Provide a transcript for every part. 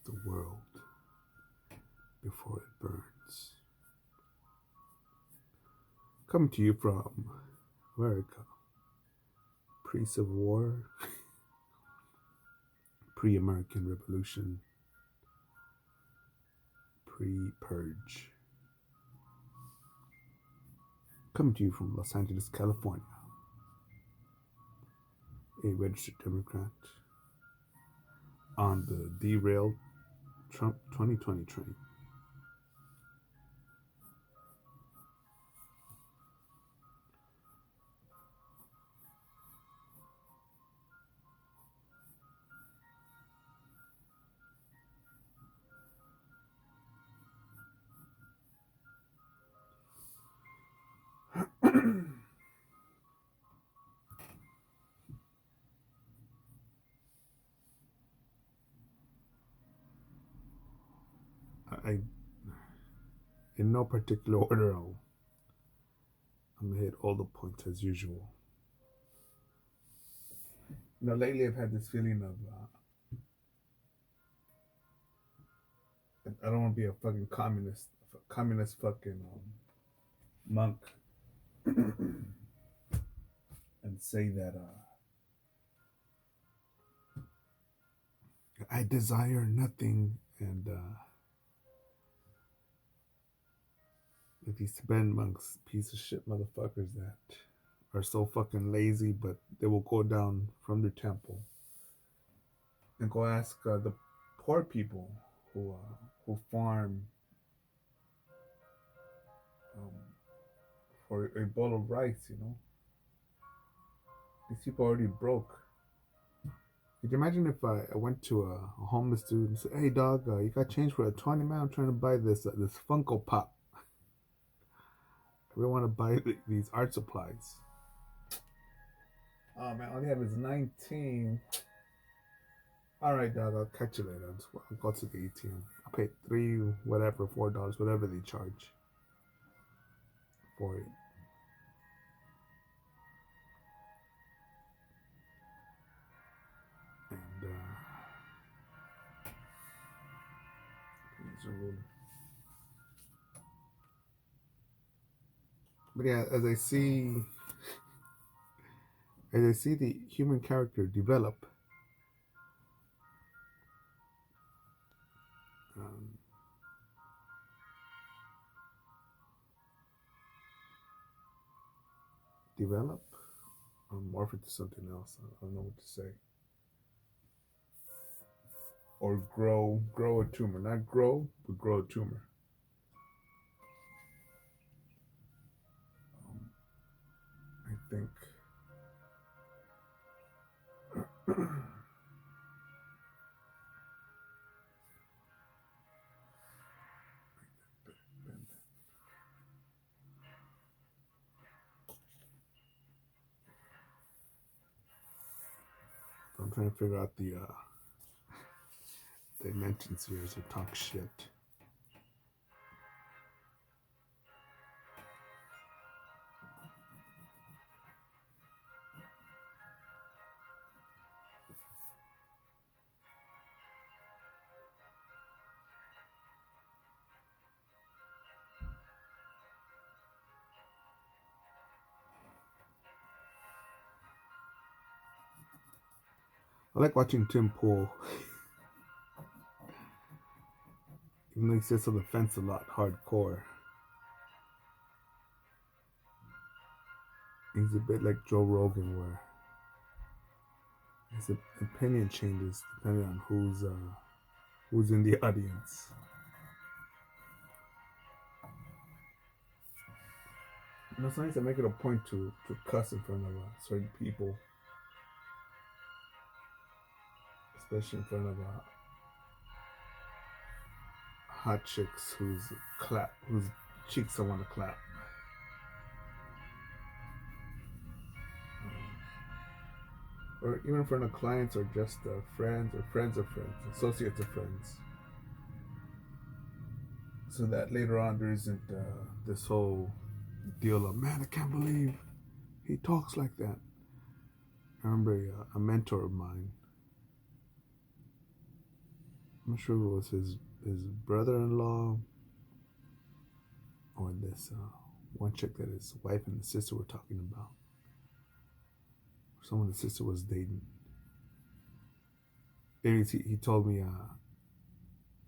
the world before it burns. Coming to you from America, pre-Civil War, pre-American Revolution, pre-Purge. Coming to you from Los Angeles, California, a registered Democrat on the derailed Trump 2020 train. I, in no particular order, I'm gonna hit all the points as usual. Lately I've had this feeling of I don't want to be a fucking communist fucking monk, and say that I desire nothing, and these Tibetan monks, piece of shit motherfuckers that are so fucking lazy, but they will go down from their temple and go ask the poor people who farm for a bowl of rice. These people are already broke. Could you imagine if I went to a homeless dude and said, "Hey dog, you got change for a 20, man? I'm trying to buy this Funko Pop. I really want to buy these art supplies." Oh man, all you have is 19. All right, dog, I'll catch you later. I'll go to the ATM. I'll pay $3, whatever, $4, whatever they charge for it. And but yeah, as I see the human character develop, I'm morph into something else. I don't know what to say. Or grow a tumor. Not grow, but grow a tumor. I think I'm trying to figure out the dimensions here as I talk shit. I like watching Tim Pool. Even though he sits on the fence a lot, hardcore. He's a bit like Joe Rogan, where his opinion changes depending on who's in the audience. Sometimes I make it a point to cuss in front of certain people, especially in front of hot chicks whose cheeks I want to clap. Or even in front of clients, or just friends, or friends of friends, associates of friends. So that later on there isn't this whole deal of, man, I can't believe he talks like that. I remember a mentor of mine I'm not sure if it was his brother-in-law or this one chick that his wife and his sister were talking about. Someone his sister was dating. Anyways, he told me,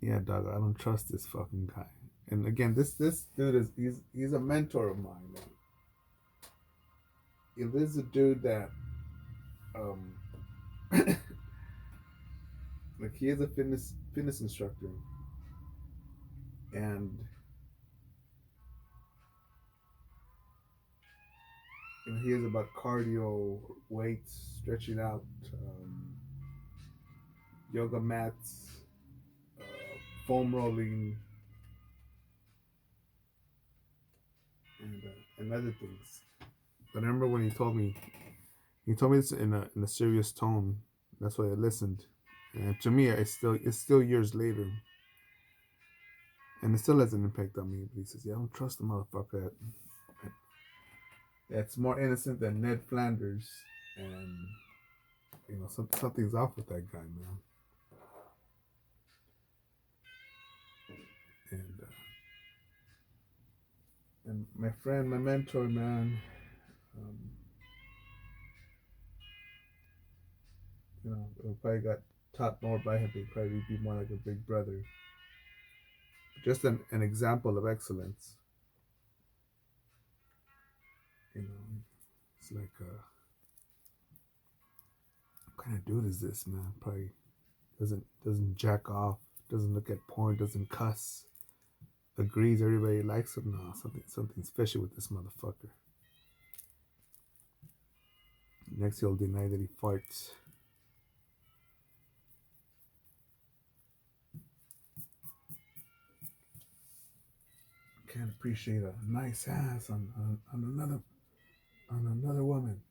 yeah, dog, I don't trust this fucking guy. And again, this dude is he's a mentor of mine. It is a dude that um like he is a fitness instructor, and he is about cardio, weights, stretching out, yoga mats, uh, foam rolling, and other things. But I remember when he told me this in a serious tone. That's why I listened. And to me, it's still years later, and it still has an impact on me. But he says, "Yeah, I don't trust the motherfucker. That's more innocent than Ned Flanders, and something's off with that guy, man." And and my friend, my mentor, man, um, probably got taught more by him. He'd probably be more like a big brother. Just an example of excellence. You know, it's like, what kind of dude is this, man? Probably doesn't jack off, doesn't look at porn, doesn't cuss, agrees everybody likes him. No, something's fishy with this motherfucker. Next, he'll deny that he farts. Can't appreciate a nice ass on another woman.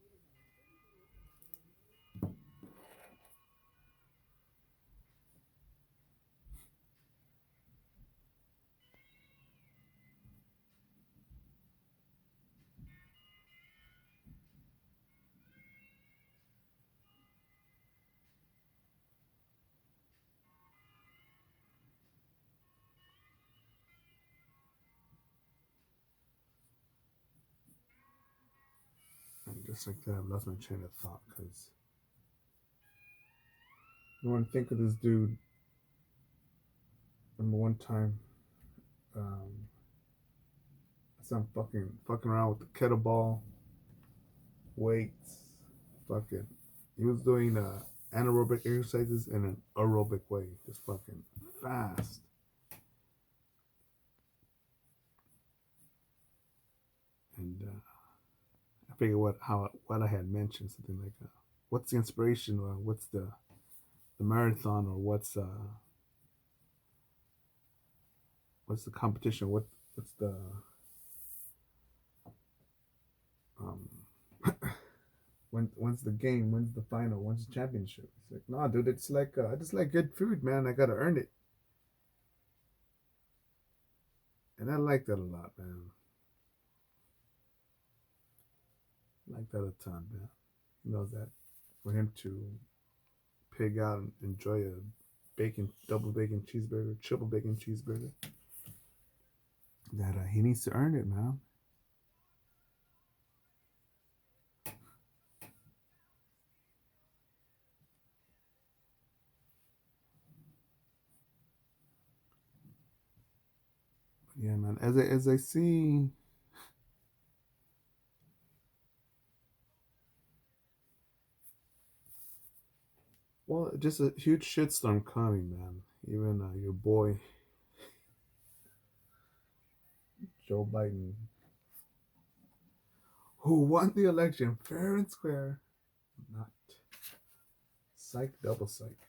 And just like that, I've lost my train of thought because you want to think of this dude. Remember one time, some fucking around with the kettlebell weights, fucking. He was doing anaerobic exercises in an aerobic way, just fucking fast. And I forget what I had mentioned, something like, what's the inspiration, or what's the marathon, or what's the competition, what's the um when's the game, when's the final, when's the championship? It's like, nah, dude, it's like, I just like good food, man. I gotta earn it. And I like that a lot, man. I like that a ton, man. He knows that for him to pig out and enjoy a double bacon cheeseburger, triple bacon cheeseburger, that he needs to earn it, man. But yeah, man. As I see, well, just a huge shitstorm coming, man. Even your boy Joe Biden, who won the election fair and square, not psych, double psych.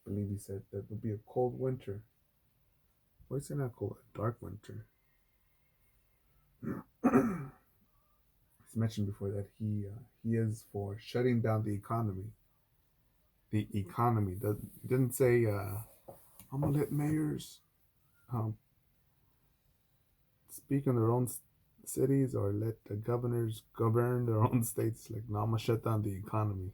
I believe he said that would be a cold winter. Why is it not cold? A dark winter. He's mentioned before that he is for shutting down the economy. The economy. Didn't say, I'm gonna let mayors um, speak in their own cities, or let the governors govern their own states. Like, no, I'm gonna shut down the economy.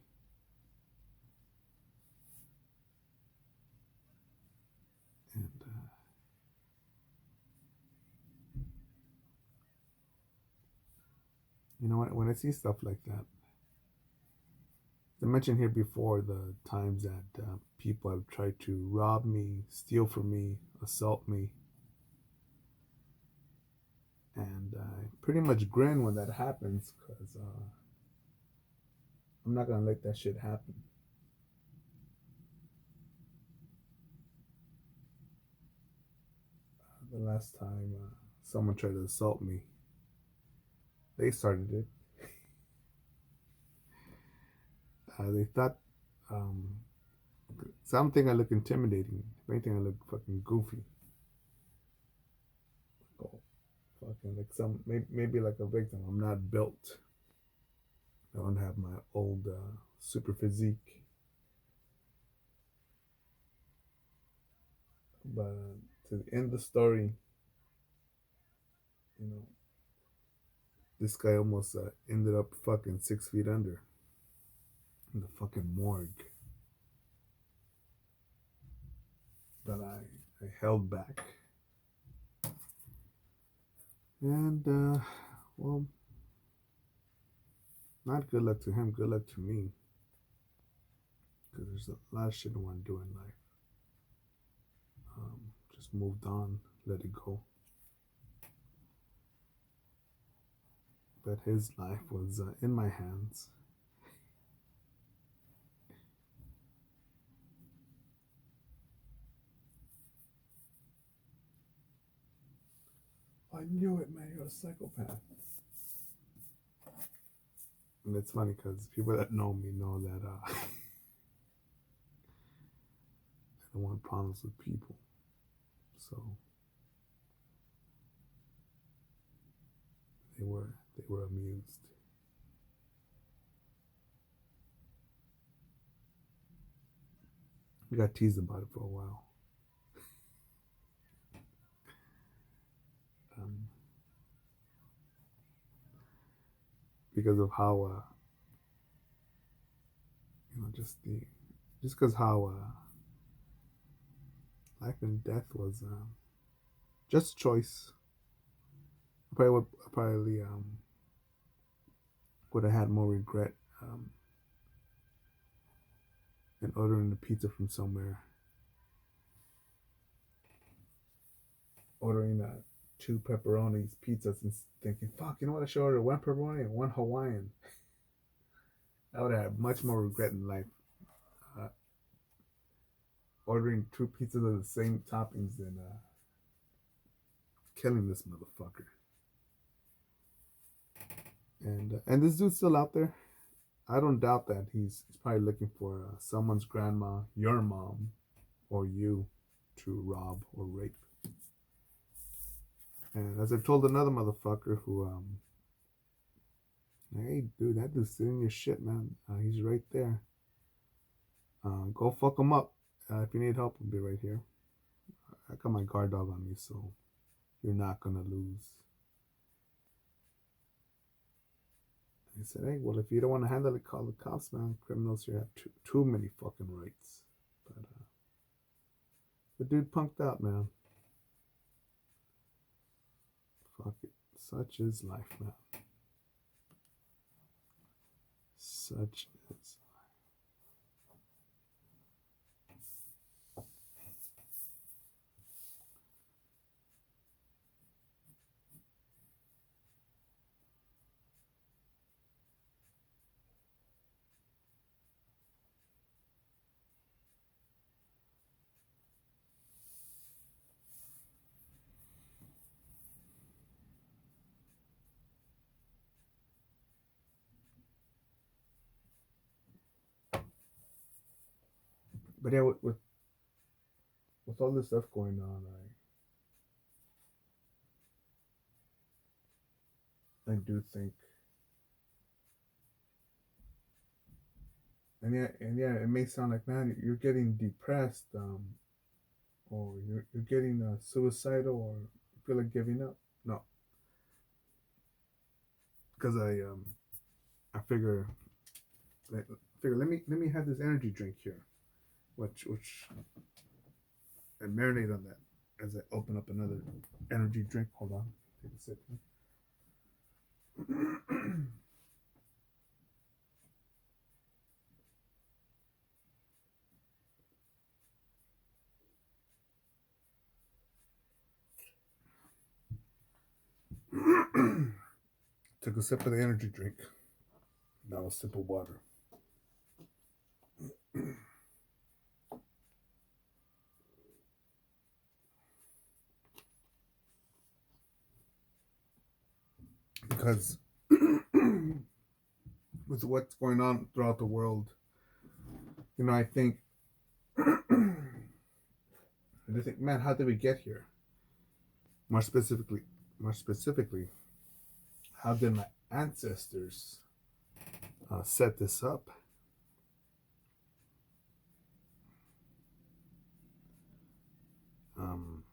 You know, when I see stuff like that, I mentioned here before the times that people have tried to rob me, steal from me, assault me, and I pretty much grin when that happens because I'm not gonna let that shit happen. The last time someone tried to assault me, they started it. They thought something I look intimidating. If anything, I look fucking goofy. Oh, fucking like maybe like a victim. I'm not built. I don't have my old super physique. But to end the story, you know, this guy almost ended up fucking 6 feet under in the fucking morgue. But I held back. And, well, not good luck to him, good luck to me. Because there's a lot of shit I want to do in life. Just moved on, let it go. But his life was in my hands. I knew it, man. You're a psychopath. And it's funny because people that know me know that I don't want problems with people. So they were amused. We got teased about it for a while. Um, because of how just because how life and death was just a choice. I probably would have had more regret in ordering the pizza from somewhere, ordering 2 pepperonis pizzas and thinking, fuck, you know what, I should order 1 pepperoni and 1 Hawaiian. I would have had much more regret in life uh, ordering 2 pizzas of the same toppings than killing this motherfucker. And this dude's still out there. I don't doubt that he's probably looking for someone's grandma, your mom, or you to rob or rape. And as I told another motherfucker who, hey, dude, that dude's stealing your shit, man. He's right there. Go fuck him up. If you need help, I'll be right here. I got my guard dog on me, so you're not gonna lose. He said, hey, well, if you don't want to handle it, call the cops, man. Criminals here have too many fucking rights. But the dude punked out, man. Fuck it. Such is life, man. Such is. But yeah, with all this stuff going on, I do think, and yeah, it may sound like, man, you're getting depressed, or you're getting suicidal, or you feel like giving up. No, because I figure let me have this energy drink here, which I marinate on that as I open up another energy drink. Hold on, take a sip. Took a sip of the energy drink. Now a sip of water. Because with what's going on throughout the world, I think, man, how did we get here? More specifically, more specifically, how did my ancestors set this up? Um,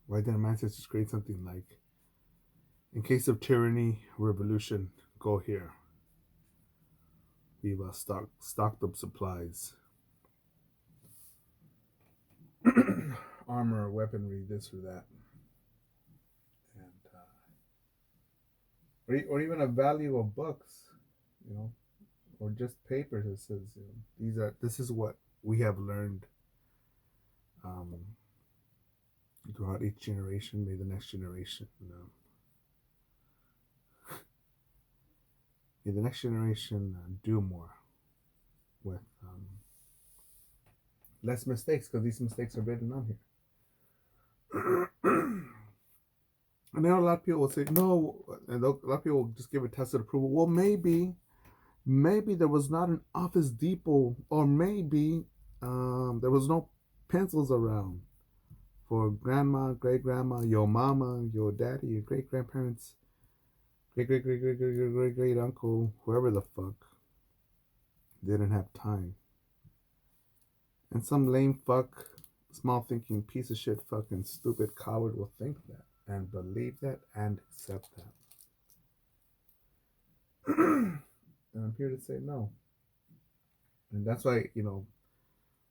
why didn't my ancestors create something like, in case of tyranny, revolution, go here. We've stocked up supplies, armor, weaponry, this or that, and or even a value of books, you know, or just papers that says, this is what we have learned. Um, Throughout each generation, may the next generation, may the next generation do more with less mistakes, because these mistakes are written on here. And then a lot of people will say no, and a lot of people will just give a tacit approval. Well, maybe there was not an Office Depot, or maybe there was no pencils around for grandma, great grandma, your mama, your daddy, your great grandparents, great great great great great great great great uncle, whoever the fuck, didn't have time. And some lame fuck, small thinking piece of shit, fucking stupid coward will think that and believe that and accept that. And I'm here to say no. And that's why,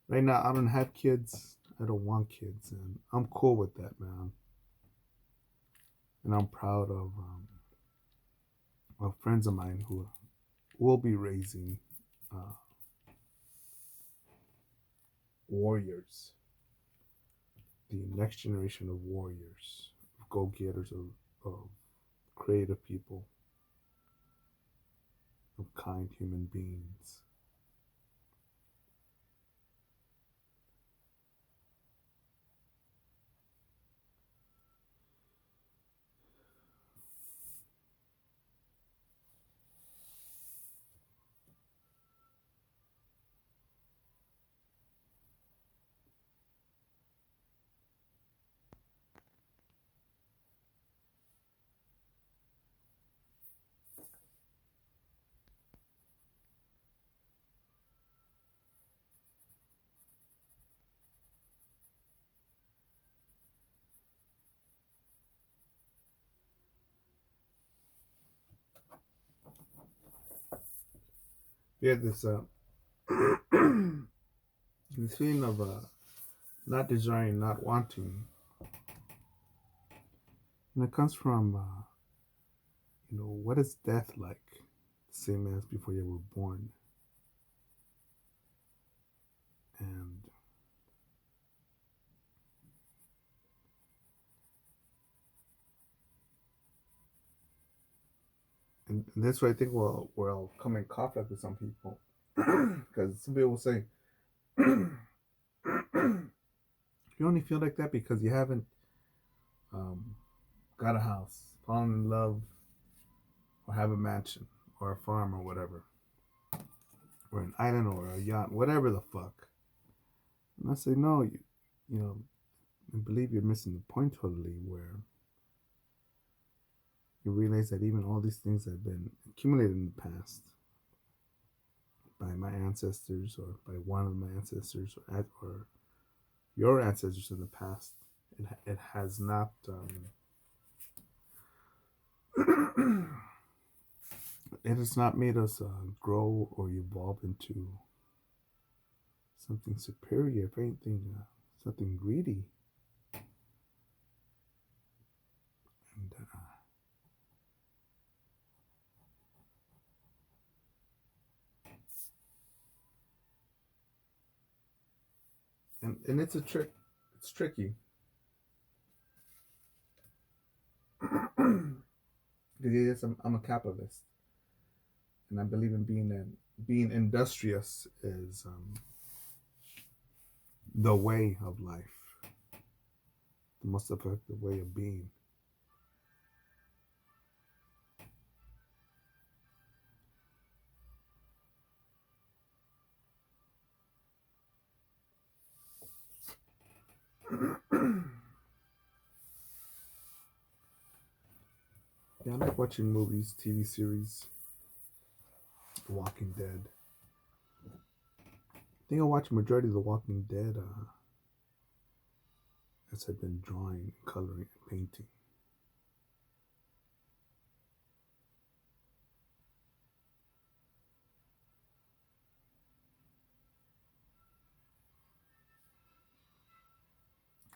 right now I don't have kids. I don't want kids. And I'm cool with that, man. And I'm proud of friends of mine who will be raising warriors. The next generation of warriors, of go-getters, of creative people, of kind human beings. Yeah, this this feeling of not desiring, not wanting, and it comes from what is death like? Same as before you were born, and and that's why I think will come in conflict with some people, because some people will say you only feel like that because you haven't um, got a house, fallen in love, or have a mansion, or a farm, or whatever, or an island, or a yacht, whatever the fuck. And I say, no, you know, I believe you're missing the point totally, where you realize that even all these things have been accumulated in the past by my ancestors, or by one of my ancestors, or your ancestors in the past. It has not. It has not made us grow or evolve into something superior. If anything, something greedy. And And it's a trick. It's tricky because yes, I'm a capitalist, and I believe in being industrious is the way of life, the most effective way of being. Yeah, I like watching movies, TV series, The Walking Dead. I think I watched majority of The Walking Dead as I've been drawing, coloring, and painting.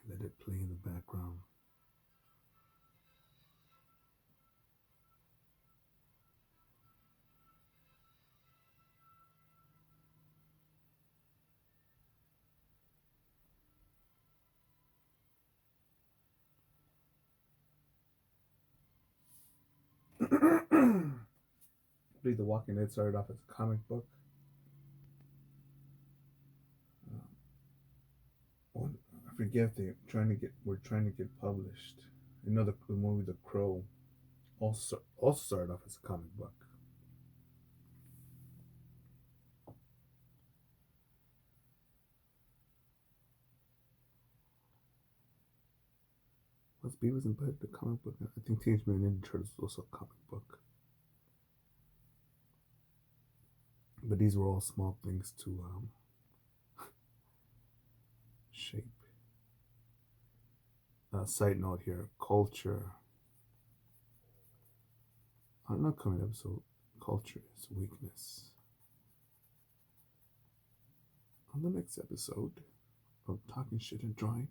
Let it play in the background. I believe The Walking Dead started off as a comic book. Um, I forget they were trying to get published. You know the movie The Crow also started off as a comic book. Was Beavis and Butthead the comic book? I think Teenage Mutant Ninja Turtles was also a comic book. But these were all small things to shape. Side note here: culture. Not coming episode. Culture is weakness. On the next episode of Talking Shit and Drawing.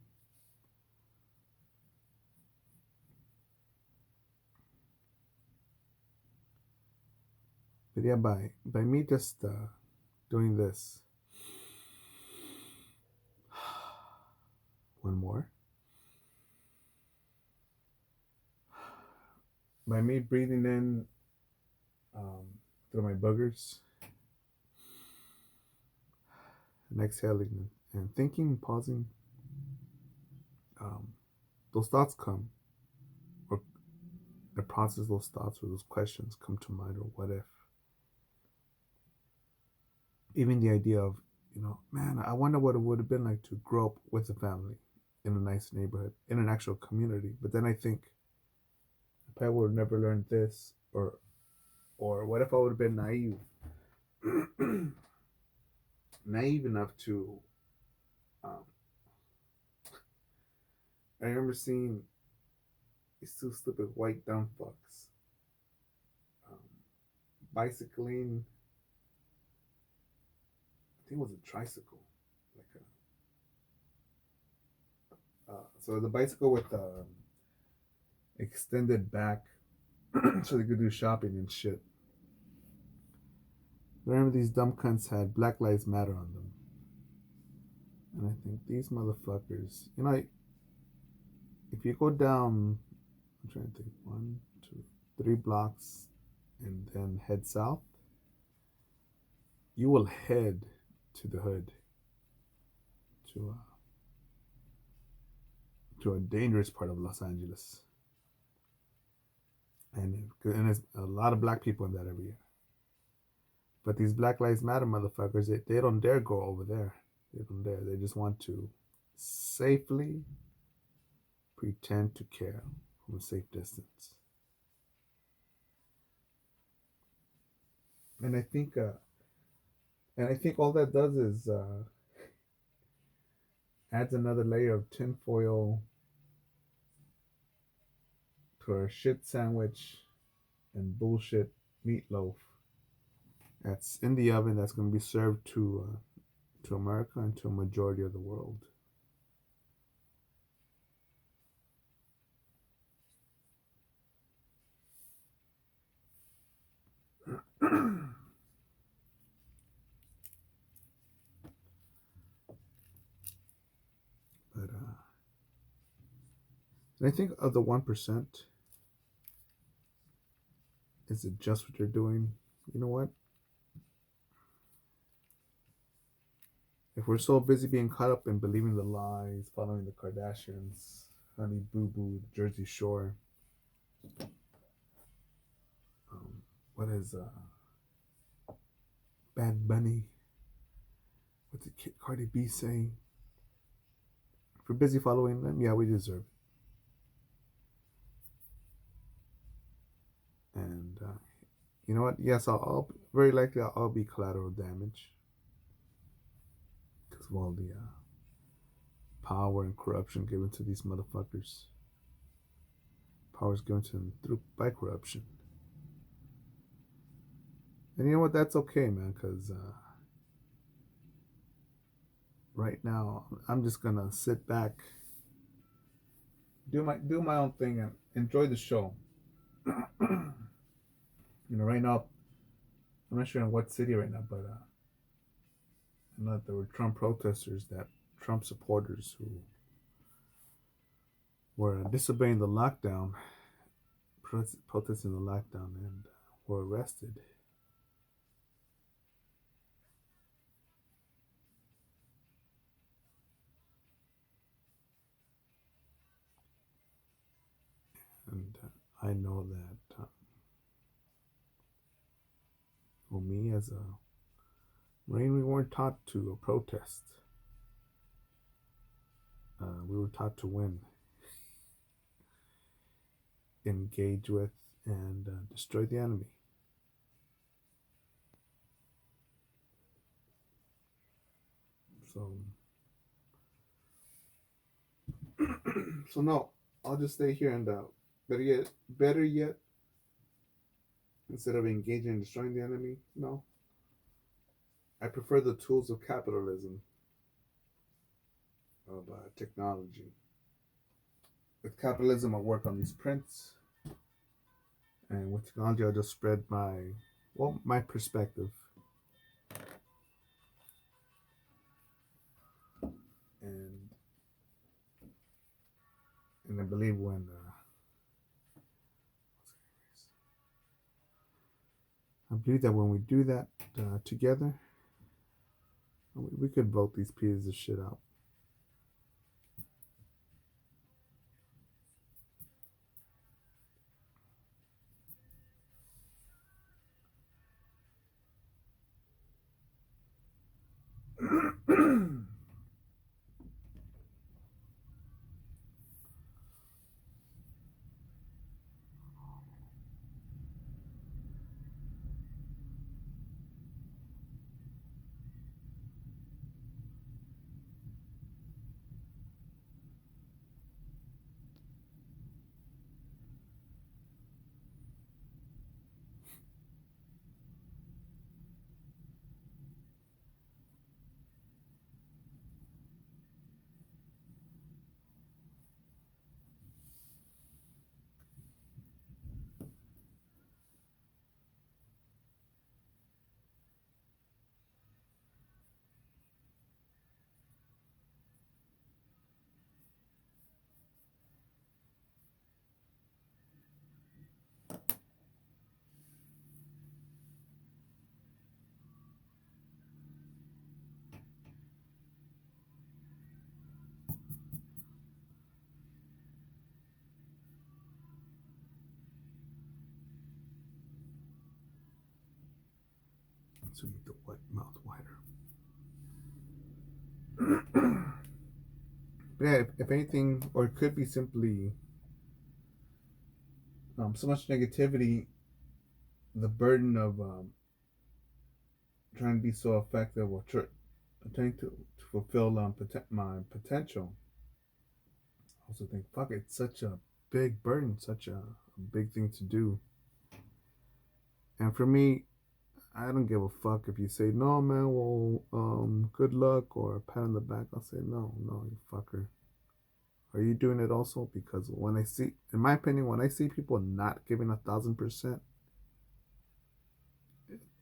But yeah, by me just doing this. One more. By me breathing in through my boogers and exhaling and thinking, pausing, um, those thoughts come, or the process those thoughts or those questions come to mind, or what if. Even the idea of, man, I wonder what it would have been like to grow up with a family in a nice neighborhood, in an actual community. But then I think, if I would have never learned this, or what if I would have been naive, naive enough to, um, I remember seeing these two stupid white dumb fucks um, bicycling. I think it was a tricycle, like so the bicycle with the extended back, so they could do shopping and shit. Remember these dumb cunts had Black Lives Matter on them, and I think these motherfuckers, if you go down, I'm trying to think, 1, 2, 3 blocks, and then head south, you will head to the hood, to to a dangerous part of Los Angeles, and there's a lot of black people in that area. But these Black Lives Matter motherfuckers, they don't dare go over there. They don't dare. They just want to safely pretend to care from a safe distance. And I think all that does is adds another layer of tinfoil to our shit sandwich and bullshit meatloaf that's in the oven, that's going to be served to America and to a majority of the world. And I think of the 1%, is it just what they're doing? You know what? If we're so busy being caught up in believing the lies, following the Kardashians, Honey Boo Boo, Jersey Shore, what is Bad Bunny? What's the kid Cardi B saying? If we're busy following them, yeah, we deserve it. And you know what? Yes, I'll very likely I'll be collateral damage because of all the power and corruption given to these motherfuckers. Power is given to them through by corruption. And you know what? That's okay, man. Because right now, I'm just gonna sit back, do my own thing, and enjoy the show. Right now, I'm not sure in what city right now, but I know that there were Trump protesters, that Trump supporters who were disobeying the lockdown, protesting the lockdown, and were arrested. And I know that, well, me as a Marine, we weren't taught to protest. We were taught to win, engage with, and destroy the enemy. So, so no, I'll just stay here and better yet, instead of engaging and destroying the enemy, no, I prefer the tools of capitalism, of technology. With capitalism, I'll work on these prints, and with technology, I'll just spread my perspective, and I believe that when we do that together, we could vote these pieces of shit out. To make the wet mouth wider. But yeah, if anything, or it could be simply so much negativity, the burden of trying to be so effective, or trying to fulfill my potential. I also think, fuck, it's such a big burden, such a big thing to do. And for me, I don't give a fuck if you say, no, man, well, good luck, or a pat on the back. I'll say, no, you fucker. Are you doing it also? Because when I see, in my opinion, when I see people not giving 1,000%,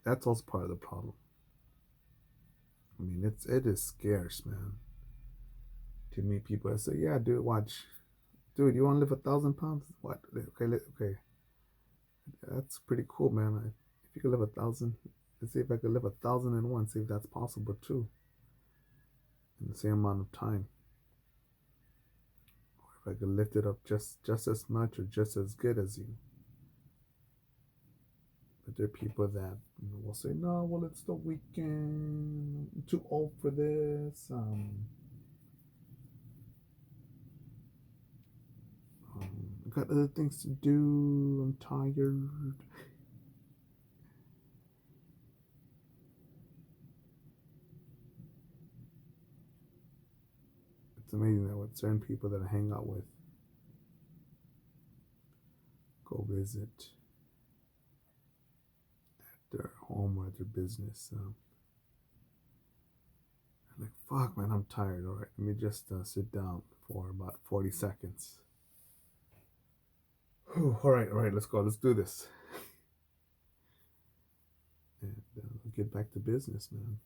that's also part of the problem. I mean, it is scarce, man, to meet people that say, yeah, dude, watch, Dude, you want to live 1,000 pounds? What? Okay, okay. That's pretty cool, man. If you could live 1,000, let's see if I could live 1,001. See if that's possible too, in the same amount of time. Or if I could lift it up just as much or just as good as you. But there are people that will say, no, well, it's the weekend. I'm too old for this. I got other things to do. I'm tired. It's amazing that with certain people that I hang out with, go visit their home or their business. I'm like, fuck, man, I'm tired. All right, let me just sit down for about 40 seconds. Whew, all right, let's go. Let's do this. And get back to business, man.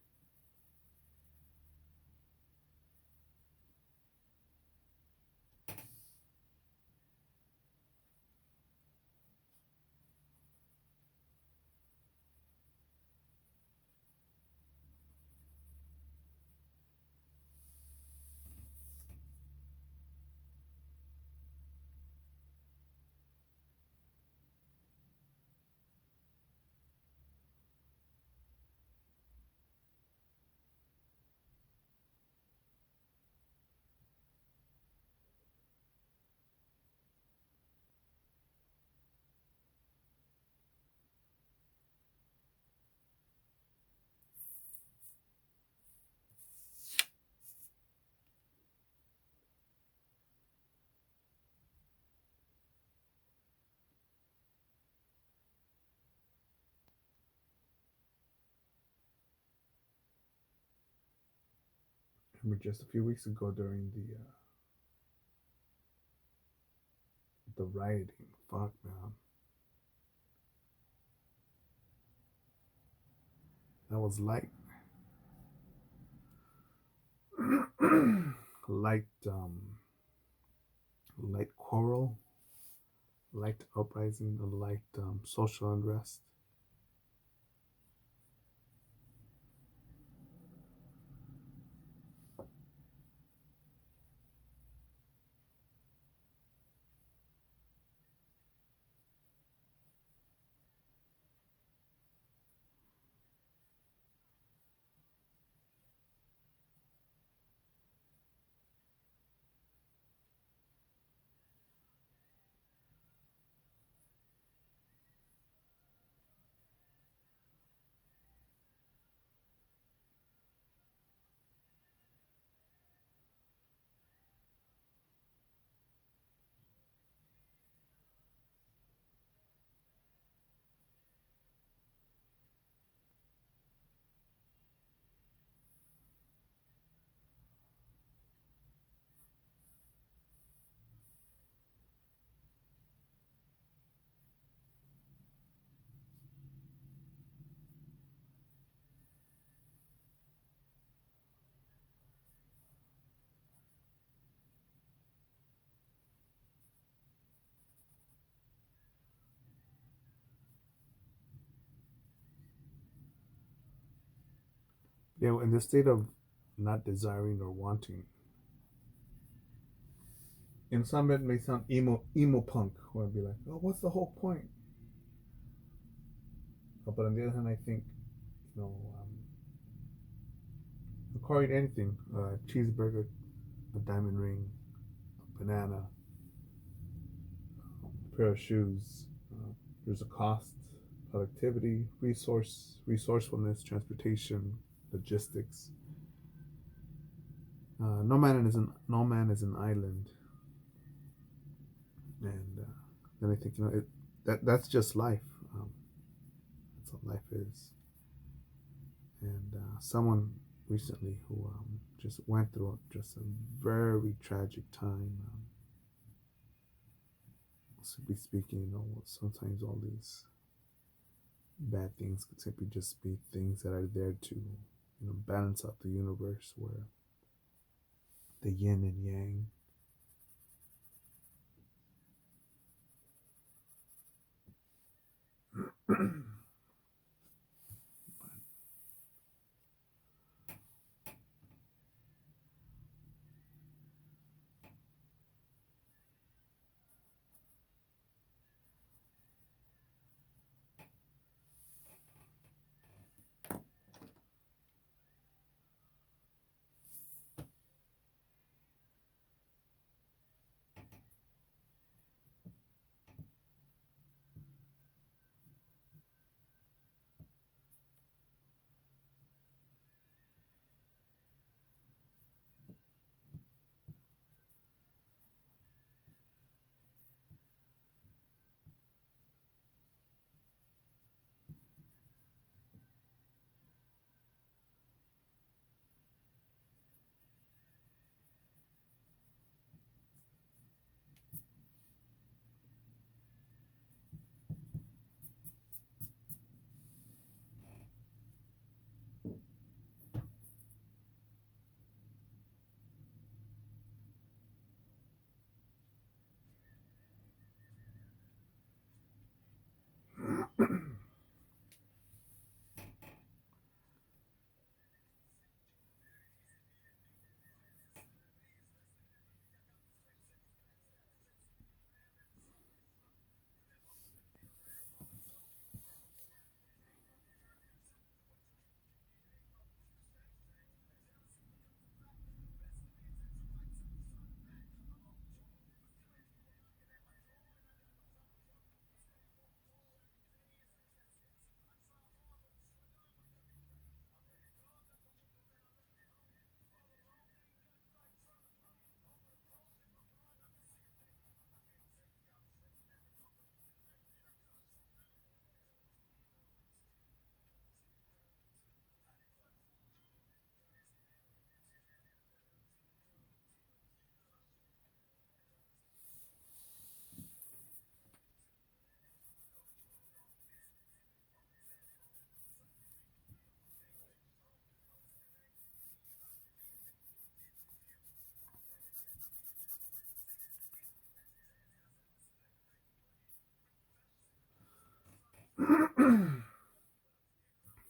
I remember just a few weeks ago during the rioting. Fuck, man, that was light. light, light quarrel, light uprising, a light social unrest. Yeah, in the state of not desiring or wanting. In some it may sound emo punk, where I'd be like, oh, what's the whole point? But on the other hand, I think, you know, acquiring anything, a cheeseburger, a diamond ring, a banana, a pair of shoes, there's a cost, productivity, resourcefulness, transportation, logistics. No man is an island, and then I think that's just life. Um, that's what life is. And someone recently who just went through just a very tragic time. Simply speaking, sometimes all these bad things could simply just be things that are there to, balance out the universe, where the yin and yang,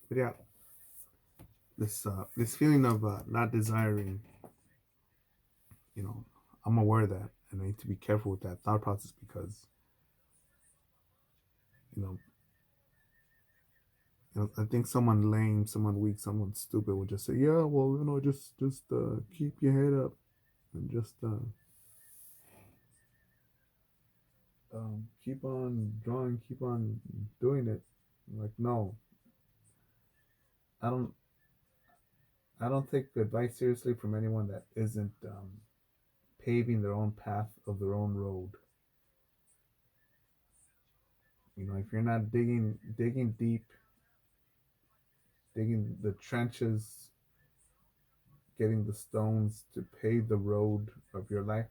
But yeah, this feeling of not desiring, you know, I'm aware of that, and I need to be careful with that thought process because you know, I think someone lame, someone weak, someone stupid would just say, yeah, well, just keep your head up and just keep on drawing, keep on doing it. Like, no, I don't. I don't take advice seriously from anyone that isn't paving their own path of their own road. You know, if you're not digging deep, digging the trenches, getting the stones to pave the road of your life,